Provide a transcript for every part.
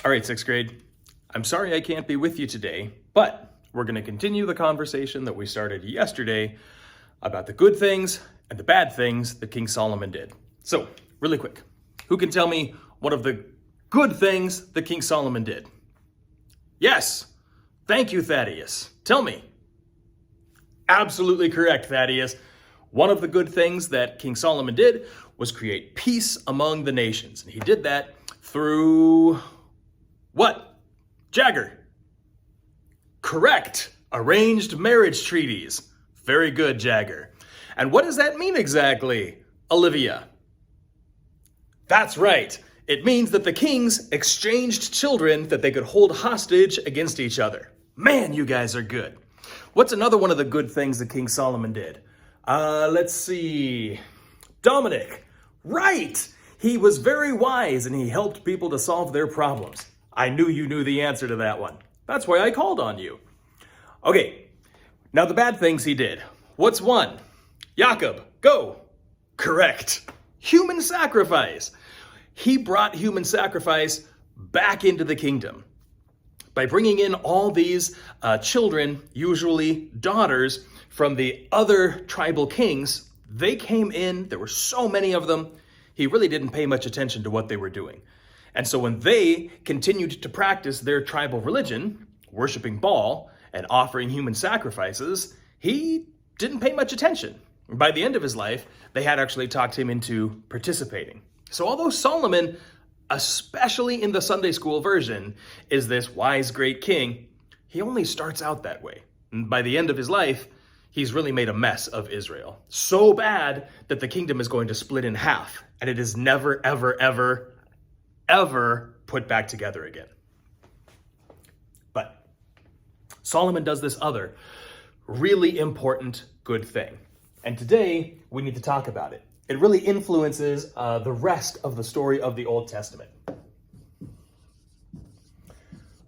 All right, sixth grade. I'm sorry I can't be with you today, but we're going to continue the conversation that we started yesterday about the good things and the bad things that King Solomon did. So, really quick, who can tell me one of the good things that King Solomon did? Yes. Thank you, Thaddeus. Tell me. Absolutely correct, Thaddeus. One of the good things that King Solomon did was create peace among the nations. And he did that through what? Jagger. Correct. Arranged marriage treaties. Very good, Jagger. And what does that mean exactly, Olivia? That's right. It means that the kings exchanged children that they could hold hostage against each other. Man, you guys are good. What's another one of the good things that King Solomon did? Let's see. Dominic. Right. He was very wise and he helped people to solve their problems. I knew you knew the answer to that one. That's why I called on you. Okay. Now the bad things he did. What's one? Jacob, go. Correct. Human sacrifice. He brought human sacrifice back into the kingdom by bringing in all these children, usually daughters, from the other tribal kings. They came in, there were so many of them, he really didn't pay much attention to what they were doing. And so when they continued to practice their tribal religion, worshiping Baal and offering human sacrifices, he didn't pay much attention. By the end of his life, they had actually talked him into participating. So although Solomon, especially in the Sunday school version, is this wise, great king, he only starts out that way. And by the end of his life, he's really made a mess of Israel. So bad that the kingdom is going to split in half, and it is never, ever, ever, ever put back together again. But Solomon does this other really important good thing. And today, we need to talk about it. It really influences the rest of the story of the Old Testament.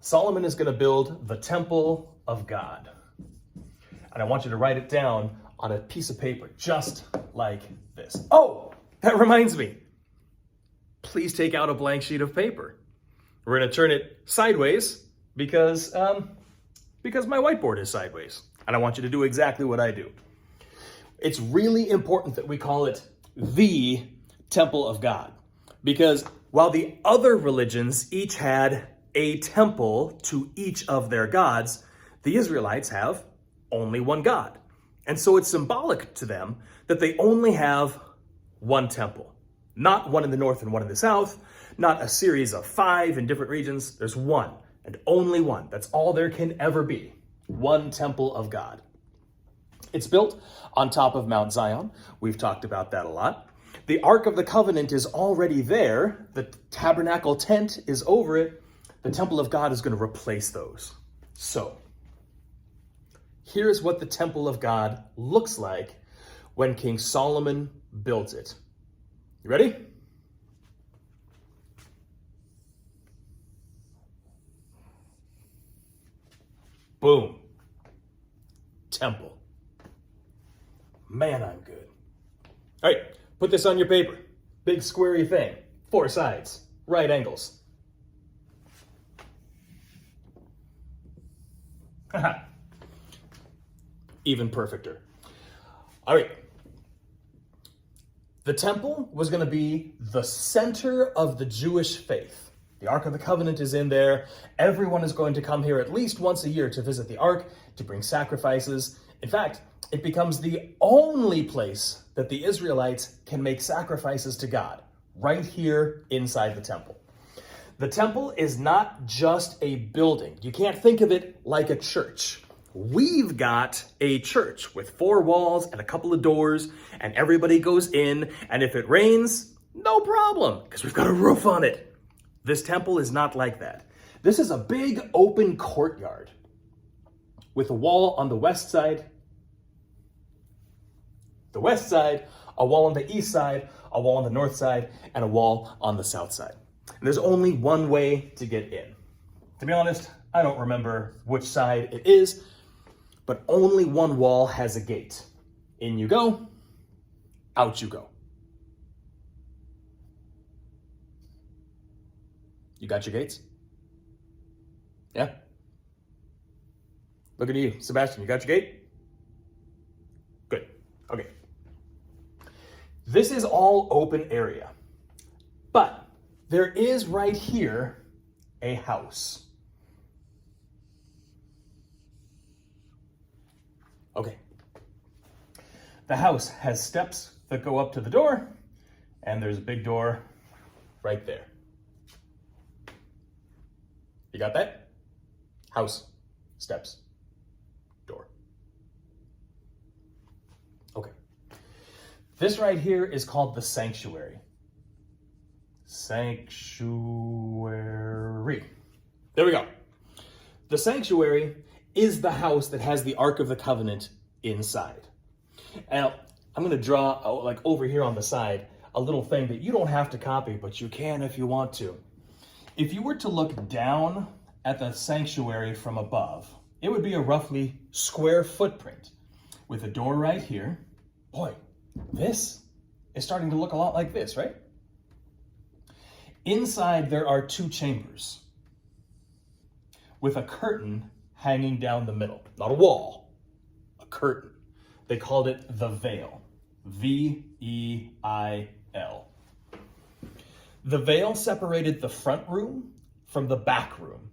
Solomon is going to build the temple of God. And I want you to write it down on a piece of paper, just like this. Oh, that reminds me. Please take out a blank sheet of paper. We're going to turn it sideways because my whiteboard is sideways. And I want you to do exactly what I do. It's really important that we call it the temple of God, because while the other religions each had a temple to each of their gods, the Israelites have only one God. And so it's symbolic to them that they only have one temple, not one in the north and one in the south, not a series of 5 in different regions. There's one and only one. That's all there can ever be. One temple of God. It's built on top of Mount Zion. We've talked about that a lot. The Ark of the Covenant is already there. The tabernacle tent is over it. The temple of God is going to replace those. So, here's what the temple of God looks like when King Solomon built it. You ready? Boom. Temple. Man, I'm good. All right, put this on your paper. Big squarey thing. 4 sides. Right angles. Haha. Even perfecter. All right. The temple was going to be the center of the Jewish faith. The Ark of the Covenant is in there. Everyone is going to come here at least once a year to visit the Ark, to bring sacrifices. In fact, it becomes the only place that the Israelites can make sacrifices to God, right here inside the temple. The temple is not just a building. You can't think of it like a church. We've got a church with 4 walls and a couple of doors, and everybody goes in, and if it rains, no problem, because we've got a roof on it. This temple is not like that. This is a big open courtyard with a wall on the west side, a wall on the east side, a wall on the north side, and a wall on the south side. And there's only one way to get in. To be honest, I don't remember which side it is, but only one wall has a gate. In you go, out you go. You got your gates? Yeah? Look at you. Sebastian, you got your gate? Good. Okay. This is all open area. But there is right here a house. Okay. The house has steps that go up to the door, and there's a big door right there. You got that? House, steps, door. Okay. This right here is called the sanctuary. Sanctuary. There we go. The sanctuary is the house that has the Ark of the Covenant inside. Now, I'm going to draw, like over here on the side, a little thing that you don't have to copy, but you can if you want to. If you were to look down at the sanctuary from above, it would be a roughly square footprint with a door right here. Boy, this is starting to look a lot like this, right? Inside, there are two chambers with a curtain hanging down the middle. Not a wall, a curtain. They called it the veil. V-E-I-L. The veil separated the front room from the back room.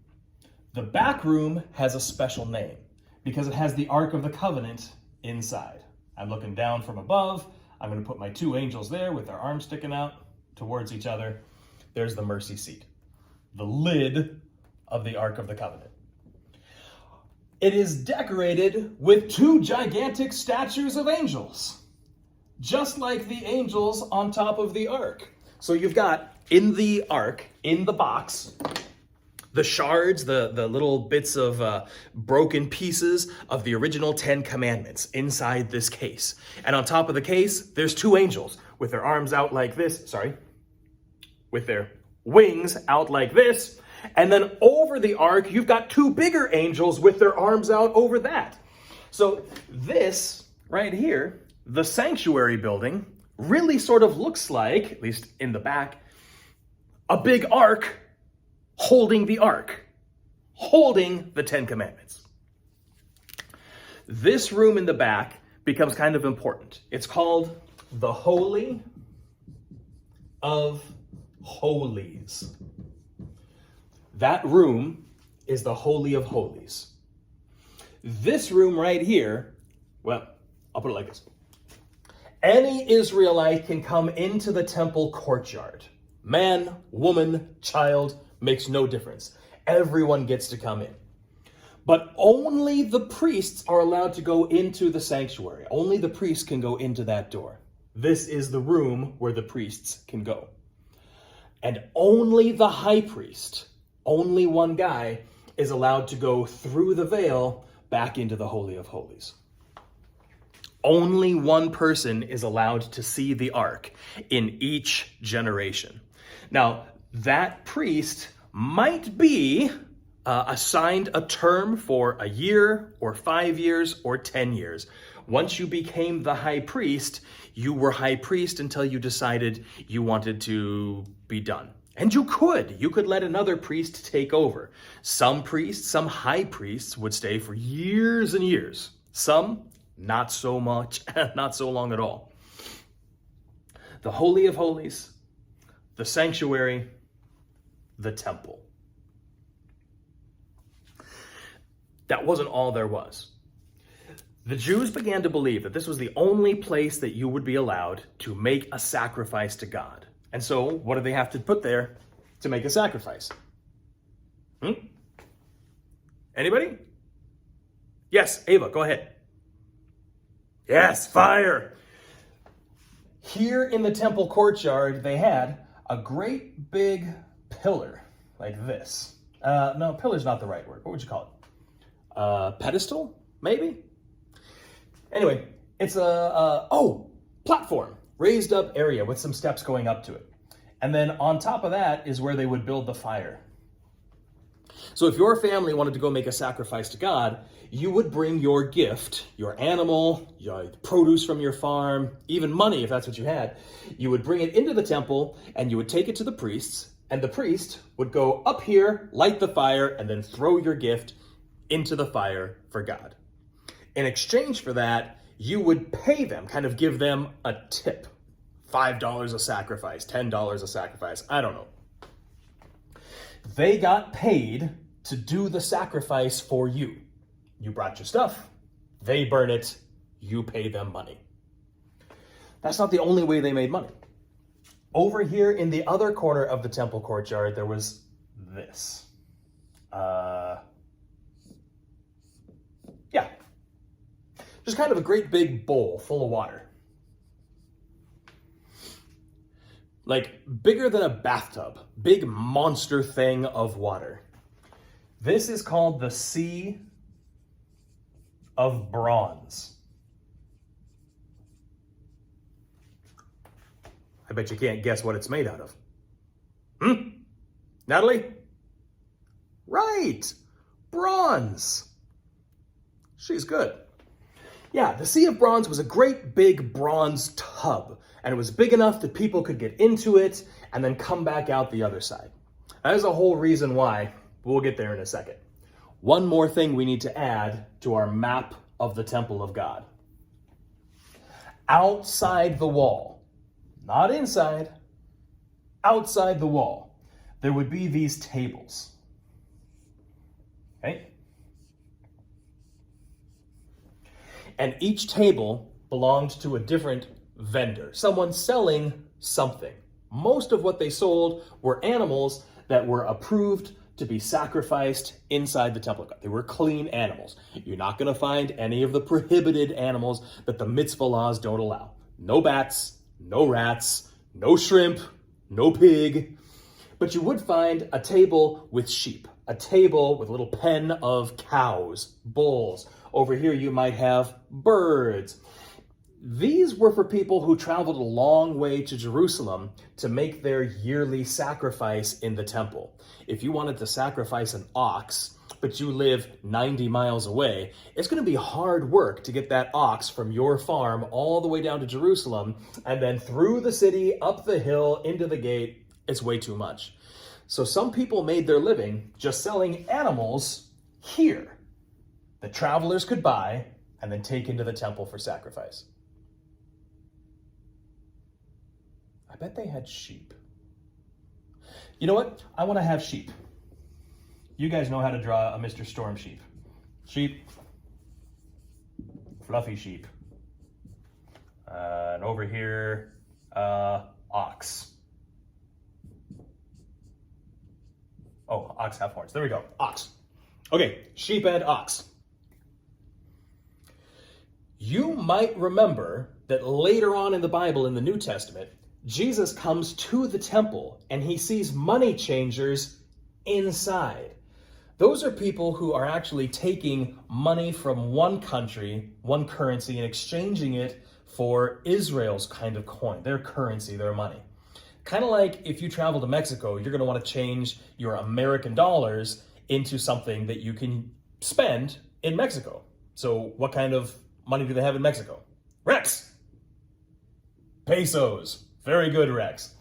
The back room has a special name because it has the Ark of the Covenant inside. I'm looking down from above. I'm going to put my two angels there with their arms sticking out towards each other. There's the mercy seat, the lid of the Ark of the Covenant. It is decorated with two gigantic statues of angels, just like the angels on top of the Ark. So you've got in the Ark, in the box, the shards, the little bits of broken pieces of the original 10 Commandments inside this case. And on top of the case, there's two angels with their arms out like this, with their wings out like this. And then over the Ark, you've got two bigger angels with their arms out over that. So this right here, the sanctuary building, really sort of looks like, at least in the back, a big ark holding the Ark, holding the 10 Commandments. This room in the back becomes kind of important. It's called the Holy of Holies. That room is the Holy of Holies. This room right here, well, I'll put it like this. Any Israelite can come into the temple courtyard. Man, woman, child, makes no difference. Everyone gets to come in. But only the priests are allowed to go into the sanctuary. Only the priests can go into that door. This is the room where the priests can go. And only the high priest, only one guy, is allowed to go through the veil back into the Holy of Holies. Only one person is allowed to see the Ark in each generation. Now, that priest might be assigned a term for a year or 5 years or 10 years. Once you became the high priest, you were high priest until you decided you wanted to be done. And you could let another priest take over. Some priests, some high priests would stay for years and years. Some, not so much, not so long at all. The Holy of Holies, the sanctuary, the temple. That wasn't all there was. The Jews began to believe that this was the only place that you would be allowed to make a sacrifice to God. And so, what do they have to put there to make a sacrifice? Anybody? Yes, Ava, go ahead. Yes, fire. Here in the temple courtyard, they had a great big pillar like this. No, pillar's not the right word. What would you call it? Pedestal, maybe? Anyway, it's a platform, raised up area with some steps going up to it. And then on top of that is where they would build the fire. So if your family wanted to go make a sacrifice to God, you would bring your gift, your animal, your produce from your farm, even money if that's what you had. You would bring it into the temple and you would take it to the priests. and the priest would go up here, light the fire, and then throw your gift into the fire for God. In exchange for that, you would pay them, kind of give them a tip. $5 a sacrifice, $10 a sacrifice, I don't know. They got paid to do the sacrifice for you. You brought your stuff, they burn it, you pay them money. That's not the only way they made money. Over here in the other corner of the temple courtyard, there was this. Just kind of a great big bowl full of water. Like bigger than a bathtub, big monster thing of water. This is called the Sea of Bronze. I bet you can't guess what it's made out of. Natalie? Right, bronze. She's good. Yeah, the Sea of Bronze was a great big bronze tub, and it was big enough that people could get into it and then come back out the other side. That is a whole reason why. We'll get there in a second. One more thing we need to add to our map of the temple of God. Outside the wall, not inside, outside the wall, there would be these tables. Okay? And each table belonged to a different vendor, someone selling something. Most of what they sold were animals that were approved to be sacrificed inside the temple of God. They were clean animals. You're not going to find any of the prohibited animals that the mitzvah laws don't allow. No bats, no rats, no shrimp, no pig. But you would find a table with sheep, a table with a little pen of cows, bulls. Over here you might have birds. These were for people who traveled a long way to Jerusalem to make their yearly sacrifice in the temple. If you wanted to sacrifice an ox, but you live 90 miles away, it's going to be hard work to get that ox from your farm all the way down to Jerusalem and then through the city, up the hill, into the gate. It's way too much. So some people made their living just selling animals here that travelers could buy and then take into the temple for sacrifice. I bet they had sheep. You know what? I want to have sheep. You guys know how to draw a Mr. Storm sheep. Sheep. Fluffy sheep. And over here, ox. Oh, ox have horns. There we go. Ox. Okay, sheep and ox. You might remember that later on in the Bible, in the New Testament, Jesus comes to the temple and he sees money changers inside. Those are people who are actually taking money from one country, one currency, and exchanging it for Israel's kind of coin, their currency, their money. Kind of like if you travel to Mexico, you're going to want to change your American dollars into something that you can spend in Mexico. So what kind of money do they have in Mexico? Rex. Pesos. Very good, Rex.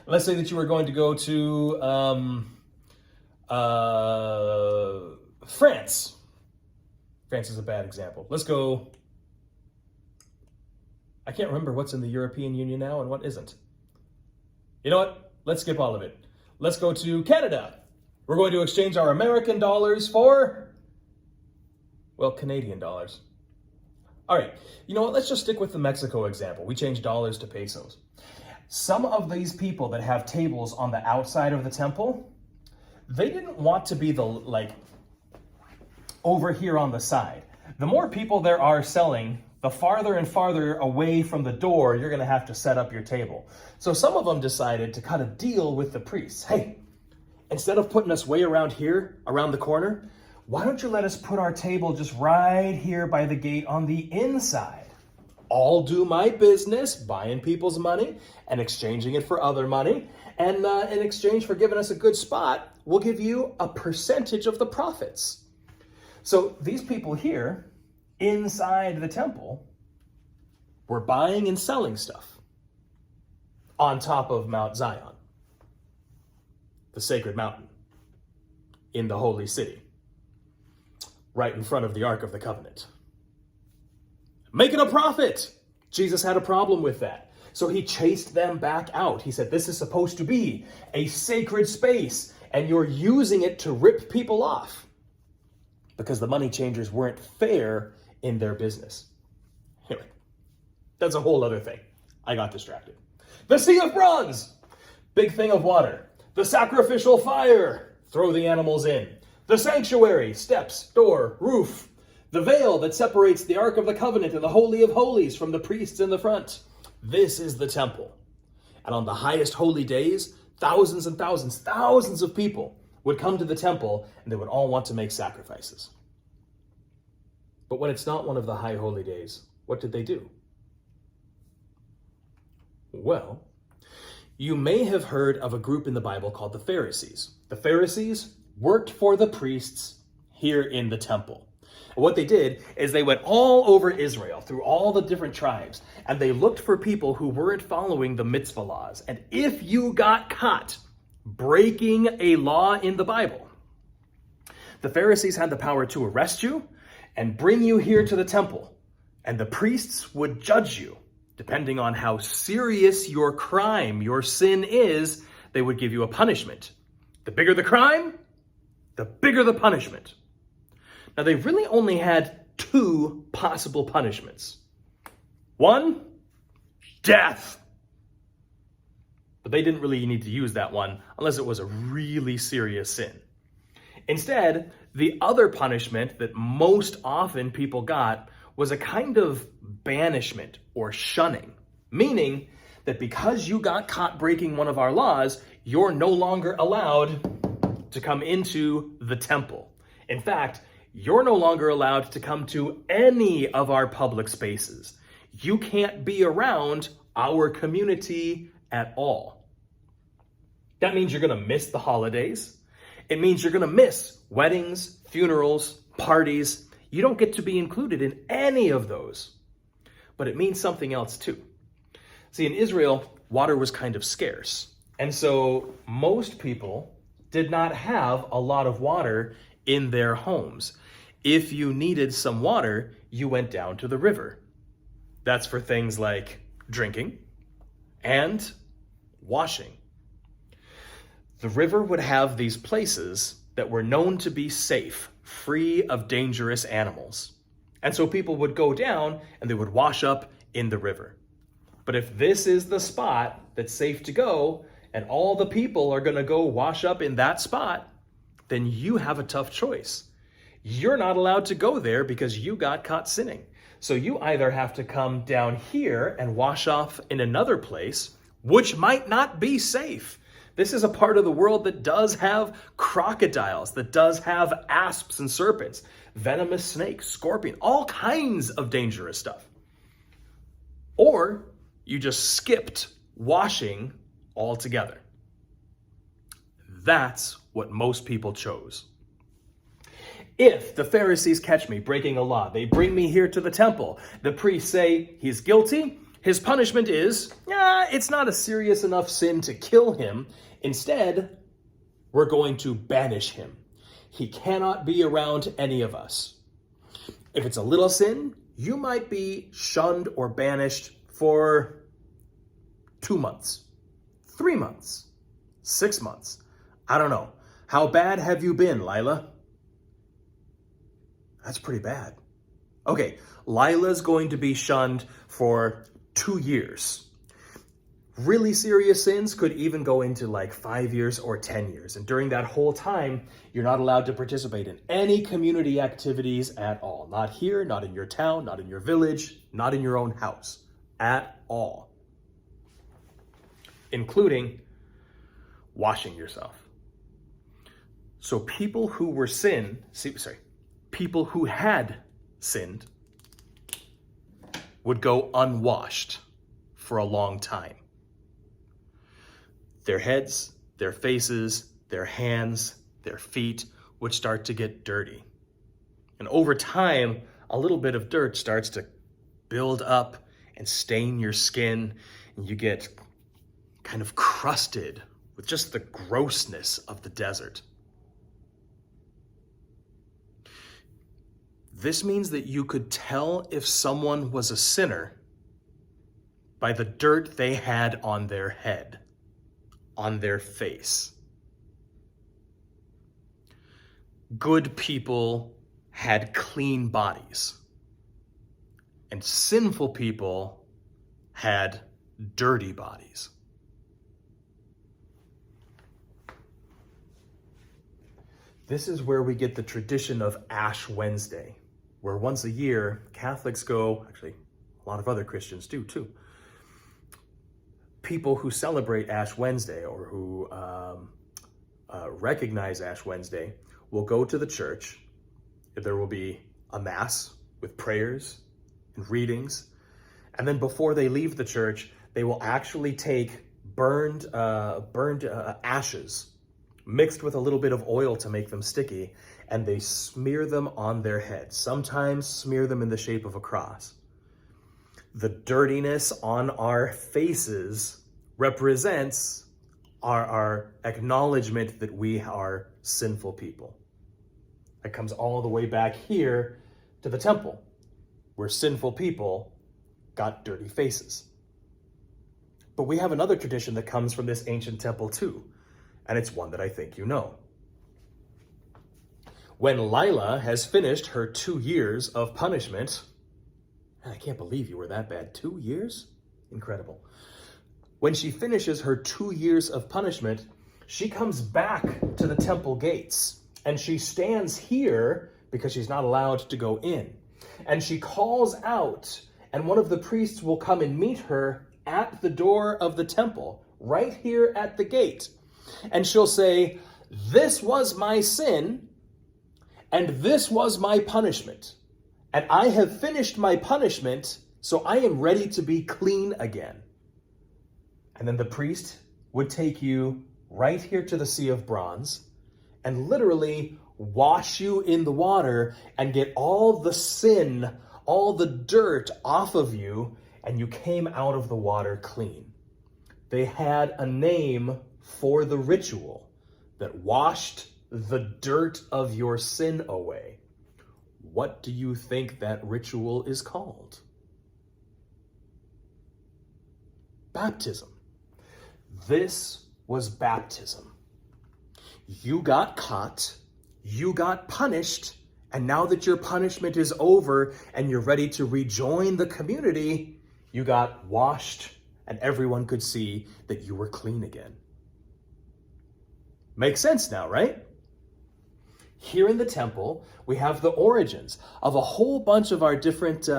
Let's say that you were going to go to France. France is a bad example. Let's go. I can't remember what's in the European Union now and what isn't. You know what? Let's skip all of it. Let's go to Canada. We're going to exchange our American dollars for, well, Canadian dollars. All right, you know what? Let's just stick with the Mexico example. We change dollars to pesos. Some of these people that have tables on the outside of the temple, they didn't want to be over here on the side. The more people there are selling, the farther and farther away from the door you're going to have to set up your table. So some of them decided to cut a deal with the priests. Hey, instead of putting us way around here, around the corner, why don't you let us put our table just right here by the gate on the inside? I'll do my business, buying people's money and exchanging it for other money. And in exchange for giving us a good spot, we'll give you a percentage of the profits. So these people here inside the temple were buying and selling stuff on top of Mount Zion. the sacred mountain in the holy city, right in front of the Ark of the Covenant. Make it a profit! Jesus had a problem with that. So he chased them back out. He said, this is supposed to be a sacred space, and you're using it to rip people off. Because the money changers weren't fair in their business. Anyway, that's a whole other thing. I got distracted. The Sea of Bronze! Big thing of water. The sacrificial fire! Throw the animals in. The sanctuary, steps, door, roof. The veil that separates the Ark of the Covenant and the Holy of Holies from the priests in the front. This is the temple. And on the highest holy days, thousands and thousands, thousands of people would come to the temple and they would all want to make sacrifices. But when it's not one of the high holy days, what did they do? Well, you may have heard of a group in the Bible called the Pharisees. The Pharisees worked for the priests here in the temple. And what they did is they went all over Israel, through all the different tribes, and they looked for people who weren't following the mitzvah laws. And if you got caught breaking a law in the Bible, the Pharisees had the power to arrest you and bring you here to the temple. And the priests would judge you. Depending on how serious your crime, your sin is, they would give you a punishment. The bigger the crime, the bigger the punishment. Now, they really only had two possible punishments. One, death. But they didn't really need to use that one unless it was a really serious sin. Instead, the other punishment that most often people got was a kind of banishment or shunning, meaning that because you got caught breaking one of our laws, you're no longer allowed to come into the temple. In fact, you're no longer allowed to come to any of our public spaces. You can't be around our community at all. That means you're going to miss the holidays. It means you're going to miss weddings, funerals, parties. You don't get to be included in any of those. But it means something else too. See, in Israel, water was kind of scarce. And so most people did not have a lot of water in their homes. If you needed some water, you went down to the river. That's for things like drinking and washing. The river would have these places that were known to be safe, free of dangerous animals. And so people would go down and they would wash up in the river. But if this is the spot that's safe to go, and all the people are going to go wash up in that spot, then you have a tough choice. You're not allowed to go there because you got caught sinning. So you either have to come down here and wash off in another place, which might not be safe. This is a part of the world that does have crocodiles, that does have asps and serpents, venomous snakes, scorpion, all kinds of dangerous stuff. Or you just skipped washing altogether. That's what most people chose. If the Pharisees catch me breaking a law, they bring me here to the temple, the priests say he's guilty, his punishment is, it's not a serious enough sin to kill him. Instead, we're going to banish him. He cannot be around any of us. If it's a little sin, you might be shunned or banished for 2 months, 3 months, 6 months. I don't know. How bad have you been, Lila? That's pretty bad. Okay, Lila's going to be shunned for 2 years. Really serious sins could even go into like 5 years or 10 years. And during that whole time, you're not allowed to participate in any community activities at all. Not here, not in your town, not in your village, not in your own house at all. Including washing yourself. So people who had sinned would go unwashed for a long time. Their heads, their faces, their hands, their feet would start to get dirty. And over time, a little bit of dirt starts to build up and stain your skin, and you get kind of crusted, with just the grossness of the desert. This means that you could tell if someone was a sinner by the dirt they had on their head, on their face. Good people had clean bodies, and sinful people had dirty bodies. This is where we get the tradition of Ash Wednesday, where once a year Catholics go, actually a lot of other Christians do too. People who celebrate Ash Wednesday or who recognize Ash Wednesday will go to the church. There will be a mass with prayers and readings. And then before they leave the church, they will actually take burned ashes mixed with a little bit of oil to make them sticky, and they smear them on their heads, sometimes smear them in the shape of a cross. The dirtiness on our faces represents our acknowledgement that we are sinful people. It comes all the way back here to the temple, where sinful people got dirty faces. But we have another tradition that comes from this ancient temple too, and it's one that I think you know. When Lila has finished her 2 years of punishment, and I can't believe you were that bad, 2 years? Incredible. When she finishes her 2 years of punishment, she comes back to the temple gates, and she stands here because she's not allowed to go in. And she calls out, and one of the priests will come and meet her at the door of the temple, right here at the gate. And she'll say, "This was my sin, and this was my punishment. And I have finished my punishment, so I am ready to be clean again." And then the priest would take you right here to the Sea of Bronze and literally wash you in the water and get all the sin, all the dirt off of you, and you came out of the water clean. They had a name for the ritual that washed the dirt of your sin away. What do you think that ritual is called? Baptism. This was baptism. You got caught, you got punished, and now that your punishment is over and you're ready to rejoin the community, you got washed and everyone could see that you were clean again. Makes sense now, right? Here in the temple, we have the origins of a whole bunch of our different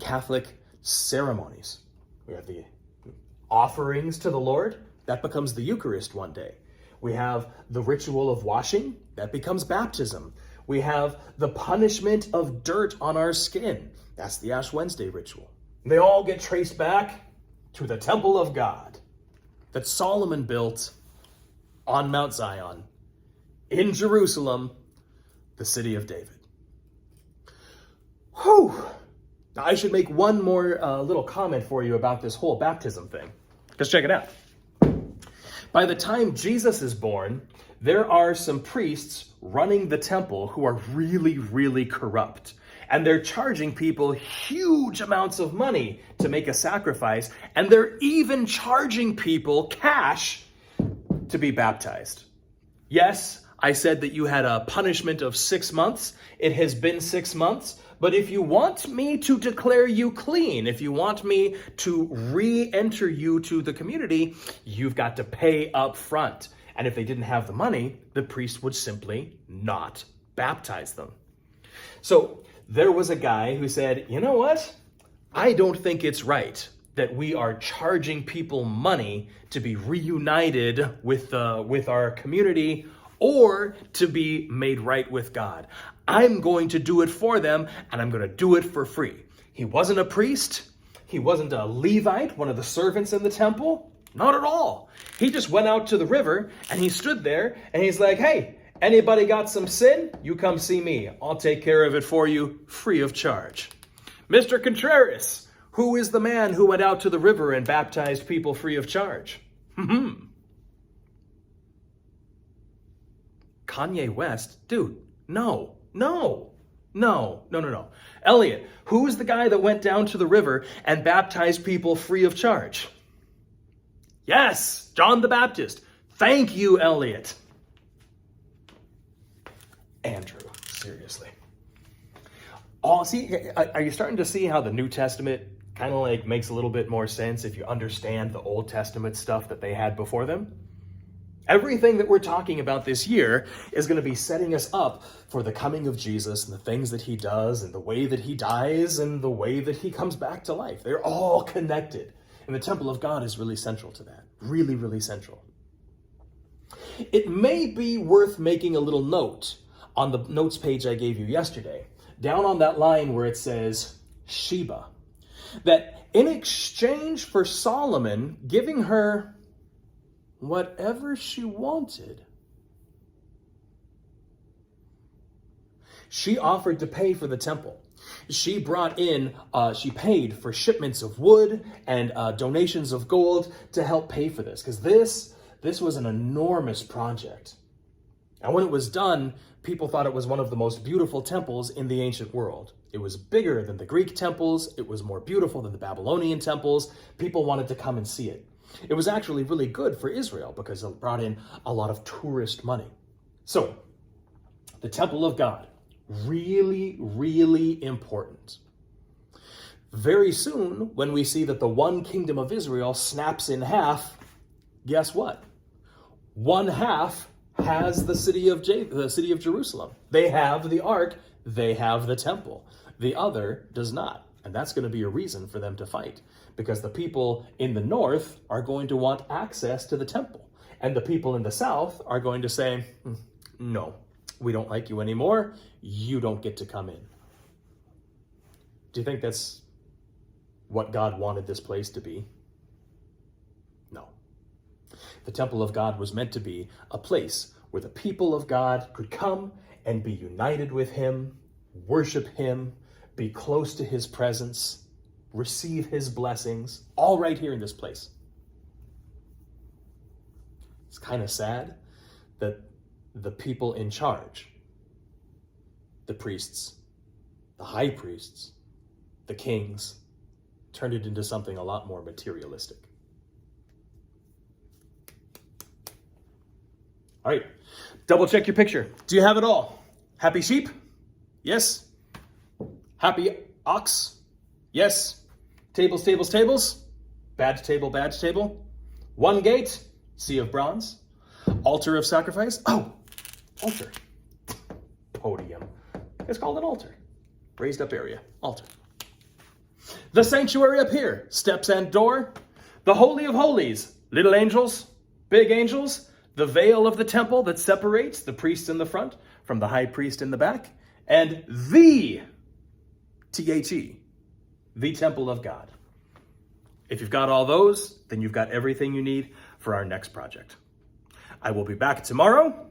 Catholic ceremonies. We have the offerings to the Lord. That becomes the Eucharist one day. We have the ritual of washing. That becomes baptism. We have the punishment of dirt on our skin. That's the Ash Wednesday ritual. They all get traced back to the temple of God that Solomon built on Mount Zion in Jerusalem, the city of David. Whew. Now, I should make one more little comment for you about this whole baptism thing. Because check it out. By the time Jesus is born, there are some priests running the temple who are really, really corrupt. And they're charging people huge amounts of money to make a sacrifice. And they're even charging people cash to be baptized. Yes, I said that you had a punishment of 6 months. It has been 6 months. But if you want me to declare you clean, if you want me to re-enter you to the community, you've got to pay up front. And if they didn't have the money, the priest would simply not baptize them. So there was a guy who said, you know what? I don't think it's right that we are charging people money to be reunited with our community or to be made right with God. I'm going to do it for them, and I'm going to do it for free. He wasn't a priest. He wasn't a Levite, one of the servants in the temple. Not at all. He just went out to the river, and he stood there, and he's like, hey, anybody got some sin? You come see me. I'll take care of it for you free of charge. Mr. Contreras, who is the man who went out to the river and baptized people free of charge? Kanye West? Dude, no. Elliot, who is the guy that went down to the river and baptized people free of charge? Yes, John the Baptist. Thank you, Elliot. Andrew, seriously. Oh, see, are you starting to see how the New Testament kind of like makes a little bit more sense if you understand the Old Testament stuff that they had before them? Everything that we're talking about this year is going to be setting us up for the coming of Jesus and the things that he does and the way that he dies and the way that he comes back to life. They're all connected. And the temple of God is really central to that. Really, really central. It may be worth making a little note on the notes page I gave you yesterday, down on that line where it says Sheba, that in exchange for Solomon giving her whatever she wanted, she offered to pay for the temple. She brought in, she paid for shipments of wood and donations of gold to help pay for this, because this was an enormous project. And when it was done, people thought it was one of the most beautiful temples in the ancient world. It was bigger than the Greek temples. It was more beautiful than the Babylonian temples. People wanted to come and see it. It was actually really good for Israel because it brought in a lot of tourist money. So, the temple of God, really, really important. Very soon, when we see that the one kingdom of Israel snaps in half, guess what? One half has the city of Jerusalem. They have the ark, they have the temple. The other does not. And that's going to be a reason for them to fight, because the people in the north are going to want access to the temple. And the people in the south are going to say, no, we don't like you anymore. You don't get to come in. Do you think that's what God wanted this place to be? No. The temple of God was meant to be a place where the people of God could come and be united with him, worship him, be close to his presence, receive his blessings, all right here in this place. It's kind of sad that the people in charge, the priests, the high priests, the kings, turned it into something a lot more materialistic. All right, double check your picture. Do you have it all? Happy sheep? Yes. Happy ox? Yes. Tables, tables, tables? Badge table, badge table? One gate? Sea of bronze? Altar of sacrifice? Oh, altar. Podium. It's called an altar. Raised up area. Altar. The sanctuary up here. Steps and door. The Holy of Holies. Little angels. Big angels. The veil of the temple that separates the priest in the front from the high priest in the back. And the THE, the temple of God. If you've got all those, then you've got everything you need for our next project. I will be back tomorrow,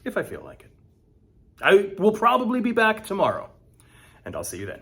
if I feel like it. I will probably be back tomorrow, and I'll see you then.